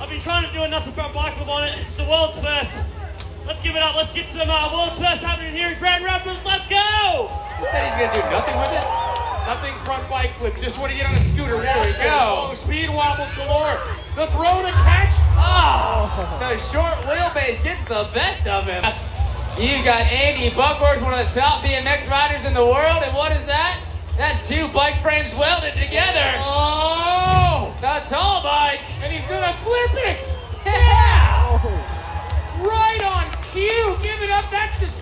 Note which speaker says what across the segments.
Speaker 1: I've been trying to do a nothing front bike flip on it. It's the world's first. Let's give it up. Let's get some world's first happening here in Grand Rapids. Let's go!
Speaker 2: He said he's going to do nothing with it?
Speaker 3: Nothing front bike flip. Just what he did on a scooter.
Speaker 2: There we go.
Speaker 3: Oh, speed wobbles galore. The throw to catch.
Speaker 2: Oh, the short wheelbase gets the best of him. You got Andy Buckworth, one of the top BMX riders in the world. And what is that? That's two bike frames welded together.
Speaker 3: Oh!
Speaker 2: The tall bike.
Speaker 3: And he's going to flip it.
Speaker 2: Yeah!
Speaker 3: Right on cue. Give it up.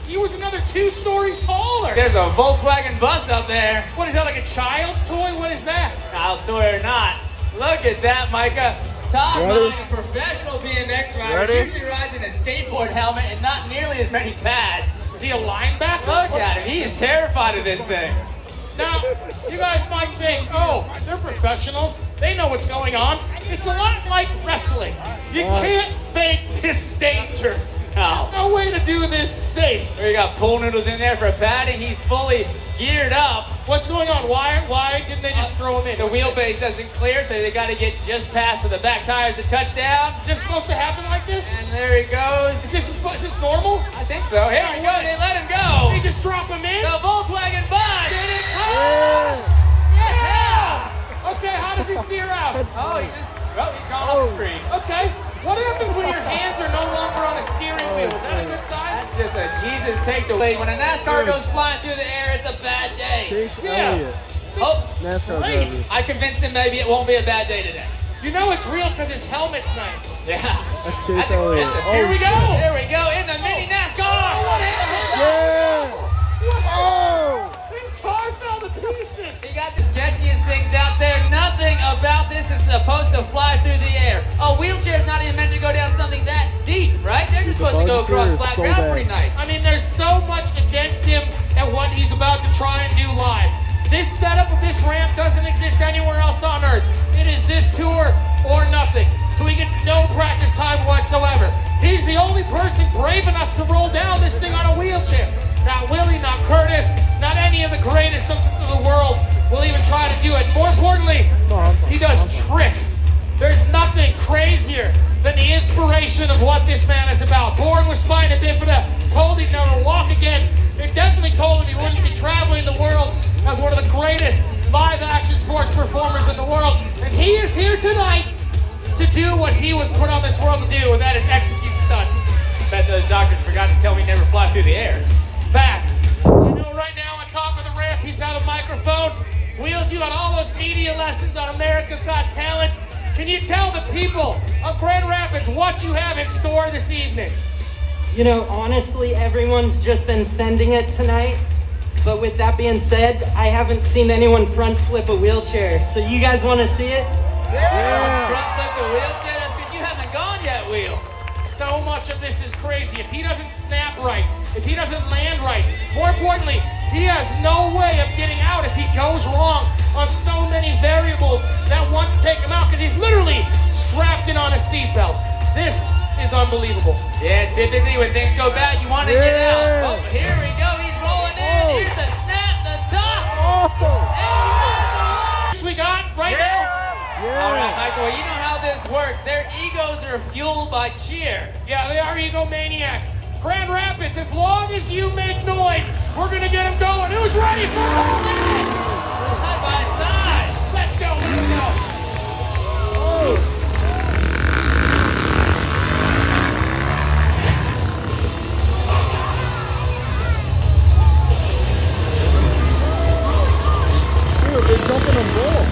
Speaker 3: He was another 2 stories taller.
Speaker 2: There's a Volkswagen bus up there.
Speaker 3: What is that, like a child's toy? What is that?
Speaker 2: Child's toy or not. Look at that, Micah. Todd riding a professional BMX rider. Usually rides in a skateboard helmet and not nearly as many pads.
Speaker 3: Is he a linebacker?
Speaker 2: Look at him. He is terrified of this thing.
Speaker 3: Now, you guys might think, oh, they're professionals. They know what's going on. It's a lot like wrestling. You can't fake this danger.
Speaker 2: No.
Speaker 3: No way to do this safe.
Speaker 2: We got pool noodles in there for padding. He's fully geared up.
Speaker 3: What's going on? Why didn't they just throw him in?
Speaker 2: The wheelbase doesn't clear, so they got to get just past with the back tires to touchdown.
Speaker 3: Is this supposed to happen like this?
Speaker 2: And there he goes.
Speaker 3: Is this normal?
Speaker 2: I think so. Here we go. They let him go.
Speaker 3: They just drop him in?
Speaker 2: The Volkswagen bus.
Speaker 3: Did it?
Speaker 2: Yeah.
Speaker 3: Okay, how does he steer out?
Speaker 2: Oh, he's gone off the screen.
Speaker 3: Okay. What happens when your hands are no longer on a steering wheel? Is that a good sign?
Speaker 2: That's just a Jesus take the lead. When a NASCAR goes flying through the air, it's a bad day.
Speaker 3: Yeah.
Speaker 2: Oh,
Speaker 4: NASCAR
Speaker 3: great.
Speaker 4: driver.
Speaker 2: I convinced him maybe it won't be a bad day today.
Speaker 3: You know it's real because his helmet's nice.
Speaker 2: Yeah.
Speaker 4: That's Chase
Speaker 2: That's
Speaker 4: Elliott.
Speaker 2: expensive.
Speaker 3: Here we go.
Speaker 2: Here we go in the mini NASCAR.
Speaker 3: What happened?
Speaker 4: Yeah.
Speaker 3: Oh! His car fell to pieces.
Speaker 2: He got the sketchiest things out there. Nothing about this is supposed to fly through the air. A wheelchair is not even meant to go down something that steep, right? They're just supposed to go across flat ground pretty nice.
Speaker 3: I mean, there's so much against him and what he's about to try and do live. This setup of this ramp doesn't exist anywhere else on Earth. It is this tour or nothing. So he gets no practice time whatsoever. He's the only person brave enough to roll down this thing on a wheelchair. Not Willie, not Curtis, not any of the greatest of the world will even try to do it. More importantly, he does tricks. There's nothing crazier than the inspiration of what this man is about. Born with spina bifida, told he'd never walk again. They definitely told him he wouldn't be traveling the world as one of the greatest live action sports performers in the world. And he is here tonight to do what he was put on this world to do, and that is execute stunts.
Speaker 2: I bet those doctors forgot to tell me never fly through the air.
Speaker 3: Fact. I know right now on top of the ramp, he's got a microphone. Wheels, you got all those media lessons on America's Got Talent. Can you tell the people of Grand Rapids what you have in store this evening?
Speaker 1: You know, honestly, everyone's just been sending it tonight. But with that being said, I haven't seen anyone front flip a wheelchair. So you guys want to see it?
Speaker 2: Let's front flip the wheelchair. That's good. You haven't gone yet, Wheels.
Speaker 3: So much of this is crazy. If he doesn't snap right, if he doesn't land right, more importantly, he has no way of getting out if he goes wrong on so many variables that want to take him out because he's literally strapped in on a seatbelt. This is unbelievable.
Speaker 2: Yeah, typically when things go bad, you want to get out. Oh, here we go. He's rolling in. Here's the snap, the top.
Speaker 3: We got right now.
Speaker 2: All right, Michael, you know how this works. Their egos are fueled by cheer.
Speaker 3: Yeah, they are egomaniacs. Grand Rapids, as long as you make noise, we're going to get them going. Who's ready for all that?
Speaker 2: Side by side.
Speaker 3: Let's go, let's go.
Speaker 4: Dude, they're jumping on ball.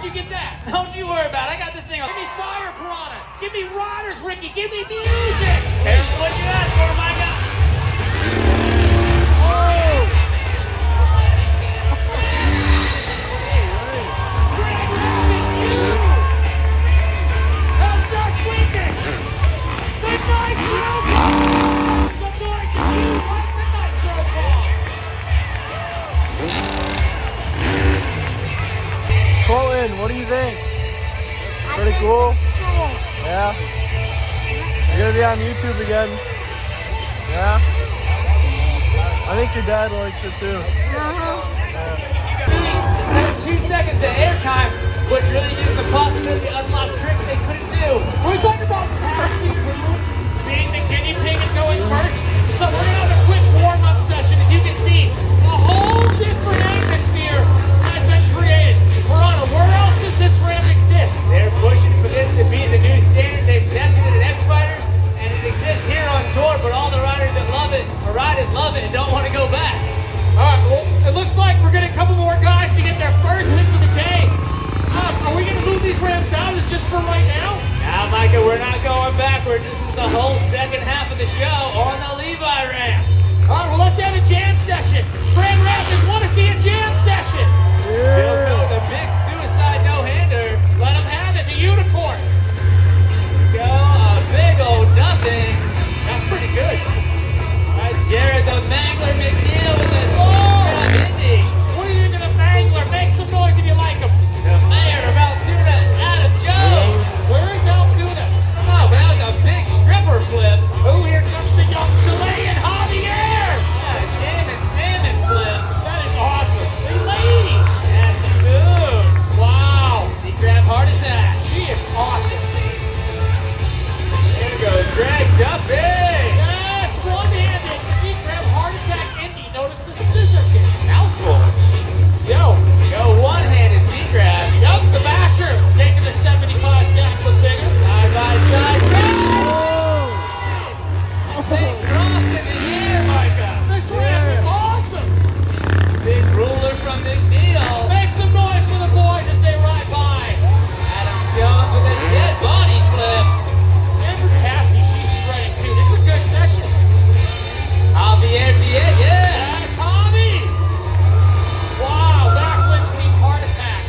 Speaker 3: Where'd you get that?
Speaker 2: Don't you worry about it. I got this thing on.
Speaker 3: Give me fire, Piranha. Give me riders, Ricky. Give me music.
Speaker 2: Here's what you asked for, my guy.
Speaker 3: Have just witnessed the Nitro Bomb. Some noise if you like the Nitro Bomb.
Speaker 4: Colton, what do you think? Pretty cool? Yeah? You're gonna be on YouTube again. Yeah? I think your dad likes it too.
Speaker 2: Really, 2 seconds of airtime, which really gives them the possibility to unlock tricks they couldn't do.
Speaker 3: We're talking about casting being the guinea pig and going first. So we're gonna have a quick warm-up session. As you can see, a whole different atmosphere has been created. Piranha, where else does this ramp exist?
Speaker 2: They're pushing for this to be the new standard. They've tested it at X Fighters, and it exists here on tour, but all the riders that love it, or ride it, love it, and don't want to go back.
Speaker 3: All right, well, it looks like we're getting a couple more guys to get their first hits of the day. Are we gonna move these ramps out just for right now?
Speaker 2: Now, Micah, we're not going backward. This is the whole second half of the show on the Levi ramp.
Speaker 3: All right, well, let's have a jam session. Grand Rapids want to see a jam session.
Speaker 2: We'll go with a big suicide no-hander.
Speaker 3: Let them have it, the unicorn.
Speaker 2: Go a big old nothing.
Speaker 3: That's pretty good.
Speaker 2: That's Jared the Mangler McNeil with this ending.
Speaker 3: What do you think of the Mangler? Make some noise if you like him.
Speaker 2: The mayor of Altoona, Adam Jones.
Speaker 3: Where is Altoona?
Speaker 2: Oh, but that was a big stripper flip.
Speaker 3: Oh, here comes the young Chilean Javier.
Speaker 2: Yeah, jam and salmon flip.
Speaker 3: That is awesome. The lady.
Speaker 2: That's a move.
Speaker 3: Wow.
Speaker 2: He grabbed heart attack.
Speaker 3: She is awesome.
Speaker 2: Here goes Greg Duffy.
Speaker 3: Yes, one-handed. She grabbed heart attack Indy. Notice the scissor kick.
Speaker 2: Mouthful.
Speaker 3: Yo.
Speaker 2: Go one-handed C grab.
Speaker 3: Yup, the basher. Taking the 75 backflip bigger.
Speaker 2: Side by side. Big cross in the air, Micah.
Speaker 3: This ramp is awesome.
Speaker 2: Big ruler from McNeil.
Speaker 3: Make some noise for the boys as they ride by.
Speaker 2: Adam Jones with a dead body flip.
Speaker 3: Amber Cassie, she's shredding too. This is a good session.
Speaker 2: Javier Diaz, yeah.
Speaker 3: That's Javi. Wow, backflip seat heart attack.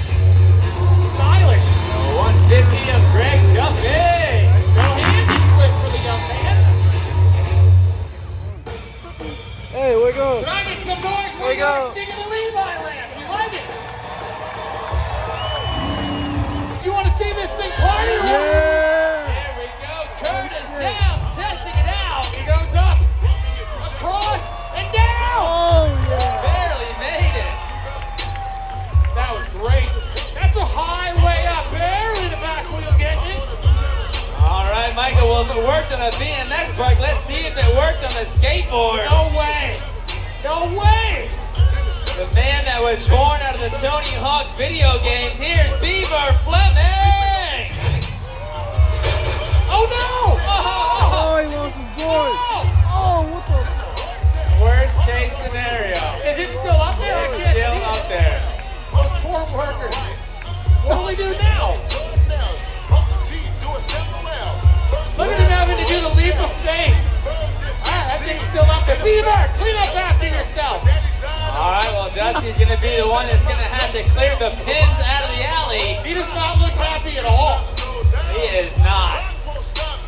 Speaker 3: Stylish.
Speaker 2: 150 of Greg Duffy.
Speaker 3: No handy flip for the young man.
Speaker 4: Hey, where go?
Speaker 3: Can I get some noise
Speaker 4: There
Speaker 3: for
Speaker 4: you go.
Speaker 3: you sticking the Levi ramp? You like it? Do you want to see this thing party?
Speaker 4: Yeah!
Speaker 2: There we go. Curtis Downs testing it out.
Speaker 3: He goes up, across, and down.
Speaker 4: Oh, yeah!
Speaker 2: Barely made it.
Speaker 3: That was great. That's a high way up. Barely the back wheel getting it.
Speaker 2: All right, Michael. Well, if it worked on a BMX bike, let's see if it works on a skateboard.
Speaker 3: No way. No way.
Speaker 2: The man that was born out of the Tony Hawk video games. Here's Beaver Fleming.
Speaker 3: Oh no.
Speaker 4: Oh, he lost his board!
Speaker 3: Oh.
Speaker 4: Oh, what the?
Speaker 2: Worst case scenario.
Speaker 3: Is it still up there? I
Speaker 2: It's
Speaker 3: can't
Speaker 2: still
Speaker 3: see
Speaker 2: up
Speaker 3: it.
Speaker 2: there.
Speaker 3: Those poor workers. What do we do now? Look at him having to do the leap of faith. Alright, that thing's still up there. Beaver, clean up after yourself.
Speaker 2: All right, well, Dusty's going to be the one that's going to have to clear the pins out of the alley.
Speaker 3: He does not look happy at all.
Speaker 2: He is not.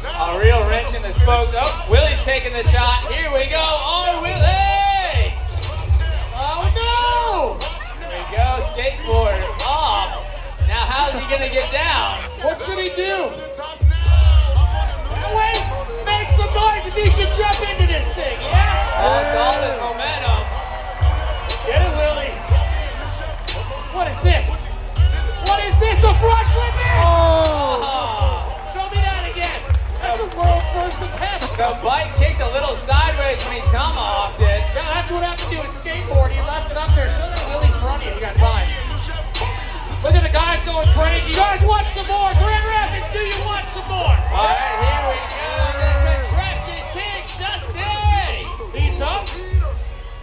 Speaker 2: A real wrench in the spokes. Oh, Willie's taking the shot. Here we go. On Willie.
Speaker 3: Oh no!
Speaker 2: There we go. Skateboard off. Now, how's he going to get down?
Speaker 3: What should he do? Wait! Make some noise if he should jump into this thing, yeah?
Speaker 2: Lost all his momentum.
Speaker 3: Get it, Willie. What is this? What is this? A front flip in?
Speaker 2: Oh.
Speaker 3: Show me that again. That's the world's first attempt.
Speaker 2: The bike kicked a little sideways when he tomahawked it.
Speaker 3: Yeah, that's what happened to his skateboard. He left it up there. Show that Willie front if you got time. Look at the guys going crazy. You guys want some more? Grand Rapids, do you want some more?
Speaker 2: All right, here we go. The contraction kick, Dusty.
Speaker 3: He's up.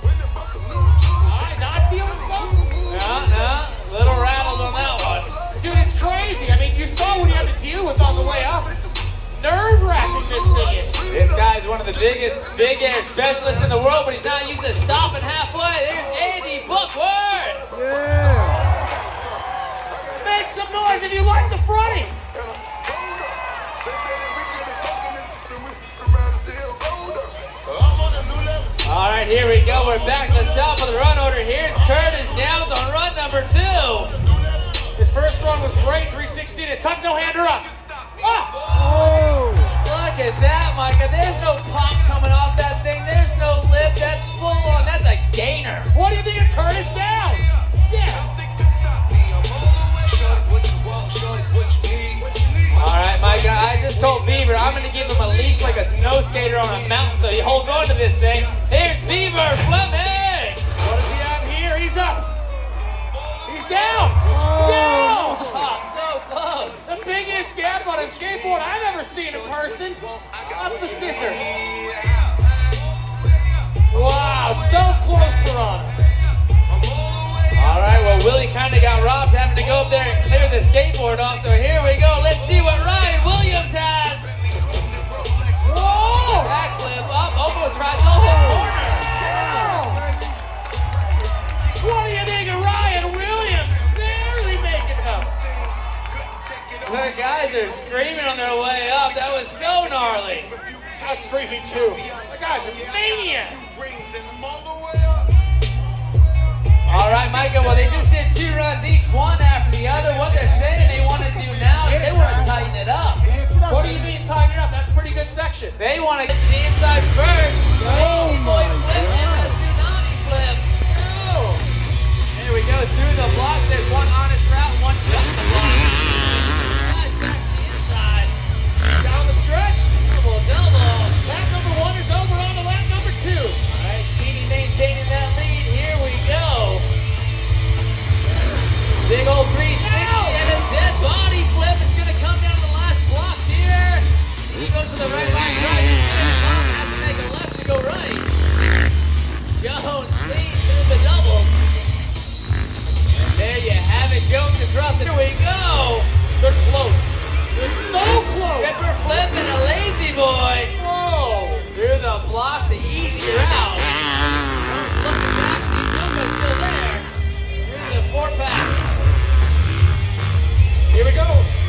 Speaker 3: All right, not feeling something.
Speaker 2: No, little rattled on that one.
Speaker 3: Dude,
Speaker 2: guy's one of the biggest big air specialists in the world, but he's not used to stopping halfway. There's Andy Buckworth.
Speaker 4: Yeah.
Speaker 3: Make some noise if you like the fronting.
Speaker 2: All right, here we go. We're back to the top of the run order. Here's Curtis Downs on run number 2.
Speaker 3: His first run was great, 360 to tuck, no hander up.
Speaker 4: Oh.
Speaker 2: Look at that, Micah. There's no pop coming off that thing. There's no lip. That's full on. That's a gainer.
Speaker 3: What do you think of Curtis Downs? Yeah.
Speaker 2: All right, Micah, I just told Beaver I'm going to give him a leash like a snow skater on a mountain so he holds on to this thing. Here's Beaver Fleming.
Speaker 3: What is he on here? He's up. He's down. Down.
Speaker 2: Oh, so close.
Speaker 3: The biggest gap on a skateboard I've ever seen in person. Up the scissor. Wow, so close, Piranha.
Speaker 2: All right, well, Willie kind of got robbed having to go up there and clear the skateboard off, so here we go. Let's see what Ryan Williams has.
Speaker 3: Whoa!
Speaker 2: Backflip up, almost right the whole corner.
Speaker 3: What do you think of Ryan Williams? Barely making it up.
Speaker 2: The guys are screaming on their way up. That was so gnarly.
Speaker 3: I was screaming too. The guy's a maniac.
Speaker 2: All right, Micah, well, they just did 2 runs each, one after the other. What they're saying they want to do now is they want to tighten it up.
Speaker 3: What do you mean tighten it up? That's a pretty good section.
Speaker 2: They want to get to the inside first.
Speaker 3: Oh my
Speaker 2: Flip and a tsunami flip.
Speaker 3: Oh.
Speaker 2: There we go, through the blocks. There's one honest route, one just the block. Guys back to the inside.
Speaker 3: Down the stretch.
Speaker 2: Double.
Speaker 3: Lap number 1 is over on to lap number 2.
Speaker 2: All right, Sheedy maintaining that lead. Here we go. Big old 360 and a dead body flip. It's going to come down to the last blocks here. He goes for the right line drive. Has to make a left to go right. Jones leads through the doubles. And there you have it. Jones across it. Here we go.
Speaker 3: They're close. They're so close.
Speaker 2: Ripper flip and a lazy boy.
Speaker 3: Whoa.
Speaker 2: Through the blocks, the easy route. Looking back, see Luca's still there. Through the 4-pack.
Speaker 3: Here we go.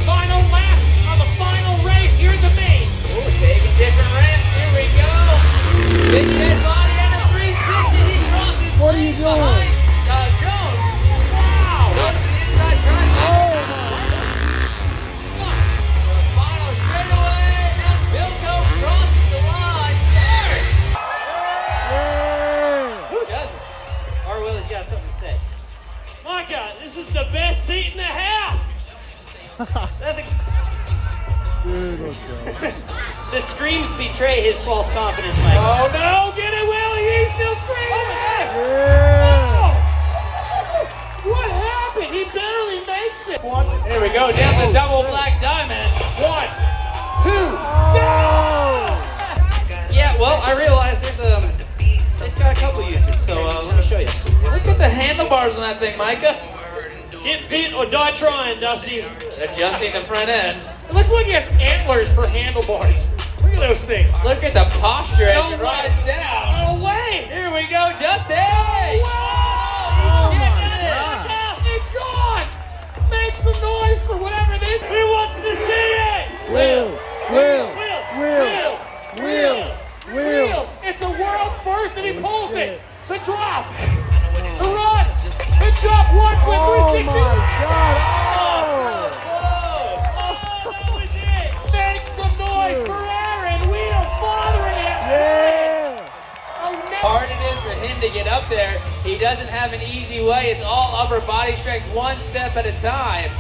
Speaker 3: Final lap on the final race. Here's the main.
Speaker 2: Ooh, taking different ramps. Here we go. Big dead body and a 360. He crosses
Speaker 4: What are you
Speaker 2: lanes
Speaker 4: doing?
Speaker 2: behind Jones.
Speaker 3: Wow.
Speaker 2: Goes to the inside turn.
Speaker 3: Oh,
Speaker 2: The final straightaway. And Bilko crosses the line first.
Speaker 4: Yeah.
Speaker 1: Who doesn't? Or Willie's got something to say.
Speaker 3: Micah, this is the best seat in the house.
Speaker 1: That's a,
Speaker 4: Dude, let's go.
Speaker 1: the screams betray his false confidence, Mike.
Speaker 3: Oh no, get it, Willie. He's still screaming.
Speaker 4: Yeah.
Speaker 3: Oh. What happened? He barely makes it. Once.
Speaker 2: Here we go. Down the double black diamond.
Speaker 3: 1, 2, go!
Speaker 1: Yeah, well, I realized it's got a couple uses, so let me show you.
Speaker 2: Look at the handlebars on that thing, Micah.
Speaker 3: Get fit or die trying, Dusty.
Speaker 2: Adjusting the front end.
Speaker 3: It looks like he has antlers for handlebars. Look at those things.
Speaker 2: Look at the posture as
Speaker 3: No
Speaker 2: it
Speaker 3: way.
Speaker 2: rides down.
Speaker 3: No way!
Speaker 2: Here we go, Dusty!
Speaker 3: Wow!
Speaker 2: He's getting it.
Speaker 3: It's gone! Make some noise for whatever this. Who wants to see it?
Speaker 4: Wheels.
Speaker 3: Wheels! It's a world's first and he pulls it. The drop. The run. The jump. 1 flip.
Speaker 4: Oh
Speaker 3: 360.
Speaker 4: my God.
Speaker 2: Close.
Speaker 3: Make some noise for Aaron. Wheels fathering him.
Speaker 4: Yeah.
Speaker 3: Oh, no.
Speaker 2: Hard it is for him to get up there. He doesn't have an easy way. It's all upper body strength, one step at a time.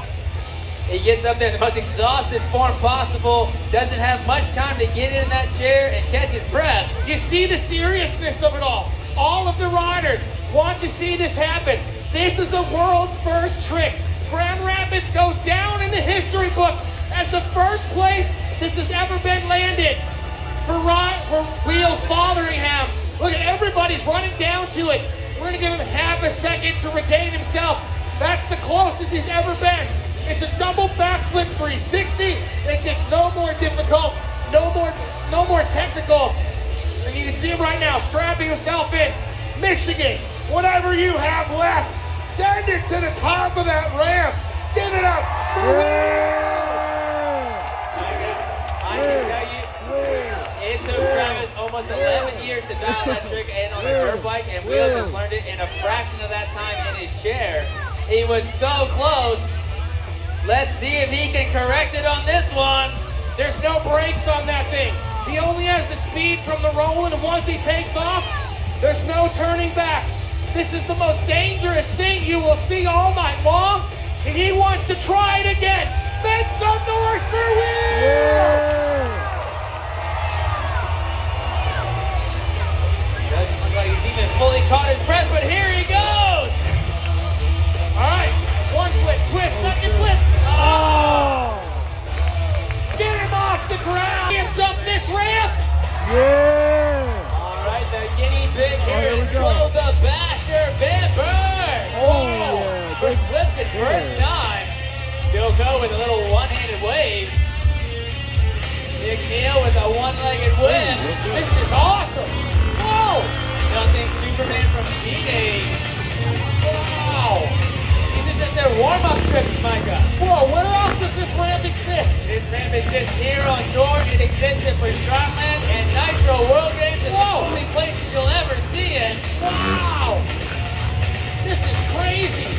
Speaker 2: He gets up there in the most exhausted form possible. Doesn't have much time to get in that chair and catch his breath.
Speaker 3: You see the seriousness of it all. All of the riders want to see this happen. This is a world's first trick. Grand Rapids goes down in the history books as the first place this has ever been landed for Wheels Fotheringham. Look at everybody's running down to it. We're going to give him half a second to regain himself. That's the closest he's ever been. It's a double backflip 360. It gets no more difficult. no more technical. And you can see him right now, strapping himself in. Michigan, whatever you have left, send it to the top of that ramp. Give it up for Will!
Speaker 2: I can tell you, it took Travis almost 11 years to dial that trick in on a dirt bike, and Wheels has learned it in a fraction of that time in his chair. He was so close. Let's see if he can correct it on this one.
Speaker 3: There's no brakes on that thing. He only has the speed from the rolling, and once he takes off, there's no turning back. This is the most dangerous thing you will see all night long, and he wants to try it again. Make some noise for Will!
Speaker 2: Doesn't look like he's even fully caught his breath, but here he goes!
Speaker 3: All right, one flip, twist, second flip. Oh! Get him off the ground. Him jump this ramp.
Speaker 4: Yeah!
Speaker 2: All right, the guinea pig here is Blow the Basher Bamber.
Speaker 4: Oh, yeah.
Speaker 2: First flips it first time. Bilko with a little one-handed wave. Nick Neal with a one-legged whip.
Speaker 3: This is awesome. Whoa!
Speaker 2: Nothing Superman from G-Day.
Speaker 3: Wow!
Speaker 2: These are just their warm-up trips, Micah.
Speaker 3: Whoa, where else does this ramp exist?
Speaker 2: This ramp exists here on tour. It exists at Stratland and Nitro World Games. It's the only places you'll ever see it.
Speaker 3: Wow! This is crazy.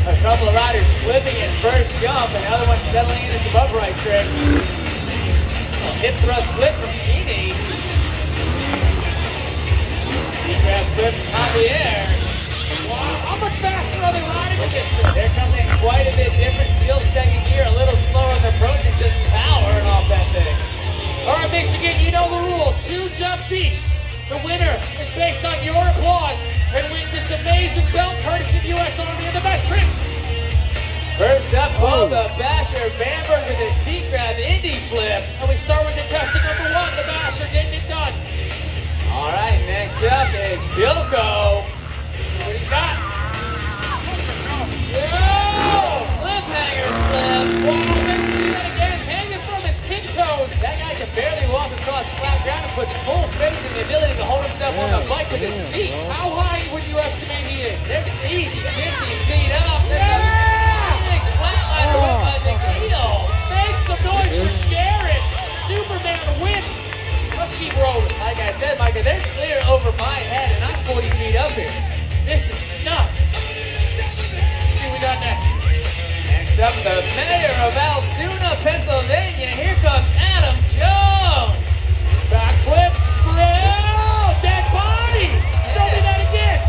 Speaker 2: A couple of riders flipping at first jump, and the other one settling into some upright tricks. A hip thrust flip from Sheeny. Grab flip from Javier.
Speaker 3: Wow, how much faster are they riding with this thing?
Speaker 2: They're coming in quite a bit different. Seal second gear, a little slower in their approach, and just powering off that thing.
Speaker 3: All right, Michigan, you know the rules. 2 jumps each. The winner is based on your applause and win this amazing belt courtesy of U.S. Army and the best trick.
Speaker 2: First up, Blow the Basher Bamberg with a seat grab Indy flip.
Speaker 3: And we start with contestant number 1, the Basher, getting it done.
Speaker 2: All right, next up is Bilko.
Speaker 3: See what he's got. Yo!
Speaker 2: Cliffhanger flip.
Speaker 3: Wow, let's see that again. Hanging from his tiptoes.
Speaker 2: That guy can barely walk across flat ground and puts full faith in the ability to hold himself on the bike with his feet.
Speaker 3: How high would you estimate he is?
Speaker 2: They're easy, 50 feet up. There's a big flatline run by the keel.
Speaker 3: Make some noise for Jared. Superman win. Let's keep rolling.
Speaker 2: Like I said, Micah, they're clear over my head, and I'm 40 feet up here.
Speaker 3: This is nuts. Let's see what we got next.
Speaker 2: Next up, the mayor of Altoona, Pennsylvania. Here comes Adam Jones.
Speaker 3: Backflip, straight, dead body. Show me that again.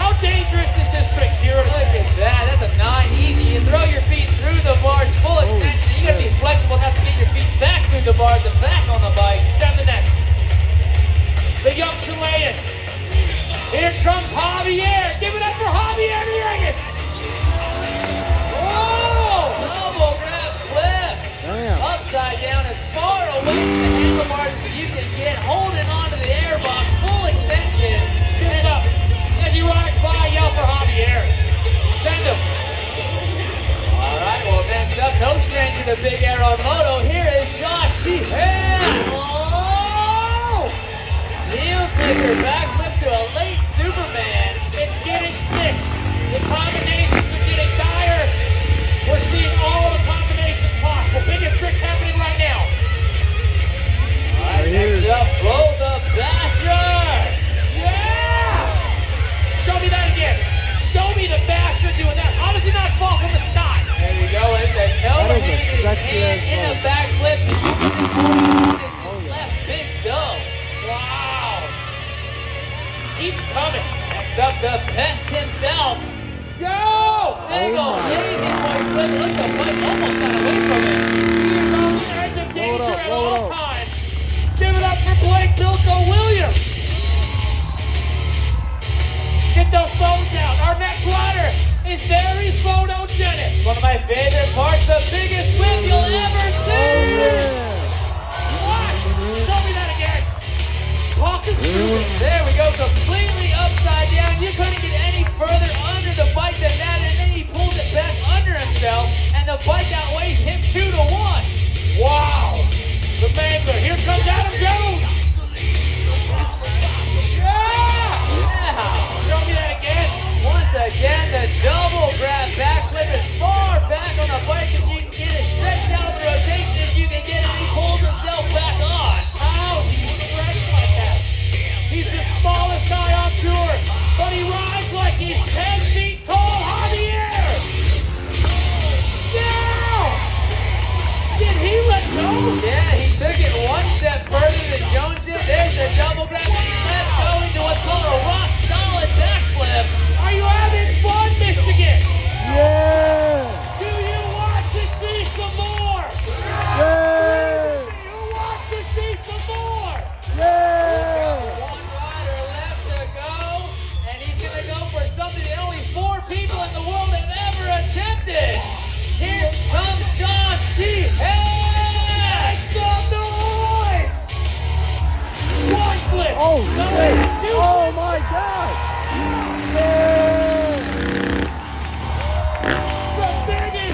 Speaker 3: How dangerous is this trick? 0 to 10.
Speaker 2: Look at that. That's a 9 easy. You throw your feet through the bars, full extension. You gotta be flexible enough to get your feet back through the bars and back on the bike.
Speaker 3: Send the next. The young Chilean. Here comes Javier. Give it up for Javier Villegas. Whoa!
Speaker 2: Double grab flip.
Speaker 4: Damn.
Speaker 2: Upside down as far away from the handlebars as you can get. Holding onto the airbox. Full extension.
Speaker 3: Give it up. As he rides by, yell for Javier. Send him.
Speaker 2: All right, well, next up, no stranger to Big Air on Moto. Here is Josh Sheehan.
Speaker 3: Oh!
Speaker 2: Heel clicker backflip to a late Superman.
Speaker 3: It's getting thick. The combinations are getting dire. We're seeing all the combinations possible. Biggest tricks happening right now.
Speaker 2: All right, next up, Blow the Basher.
Speaker 3: Yeah! Show me that again. Show me the Basher doing that. How does he not fall from the sky?
Speaker 2: There you go. It's a no-handed hand in a backflip. He uses his left big toe.
Speaker 3: Wow. Keep coming.
Speaker 2: Next up, the Pest himself.
Speaker 3: Yo!
Speaker 2: Big old lazy boy flip. Look, the bike almost got away from him.
Speaker 3: He is on the edge of danger at all times. Give it up for Blake Bilko Williams. Get those phones out. Our next rider is very photogenic.
Speaker 2: One of my favorite parts, the biggest whip you'll ever see.
Speaker 3: What? Show me that again. Talk us through this.
Speaker 2: There we go, completely upside down. You couldn't get any further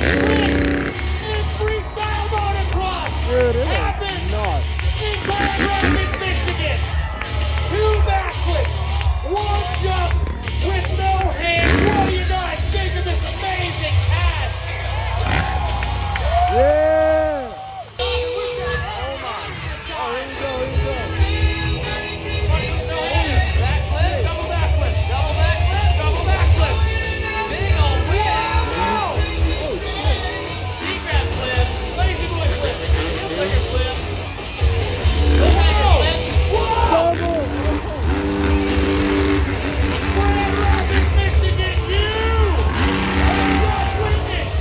Speaker 3: and freestyle motocross
Speaker 4: Dude, it
Speaker 3: happens
Speaker 4: is nuts.
Speaker 3: in Grand Rapids, Michigan. 2 backflips, 1 jump with no hands. What do you guys think of this amazing cast?
Speaker 4: Yeah! Oh my. Oh, here we go, here we go.
Speaker 2: Backflip, double backflip, double backflip, double backflip. Big ol' whip. G-grab flip, lazy boy flip, flicker flip.
Speaker 4: Double!
Speaker 3: Grand Rapids, Michigan, you have just witnessed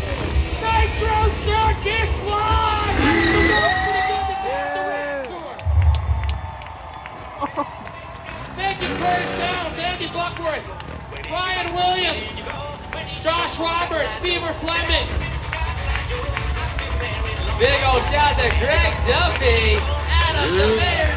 Speaker 3: Nitro Circus live! So that's gonna go to the Rap Tour. Thank you, Curtis Downs, Andy Buckworth, Ryan Williams, Josh Roberts, Beaver Fleming.
Speaker 2: Big ol' shout to Greg Duffy, Adam the Mayor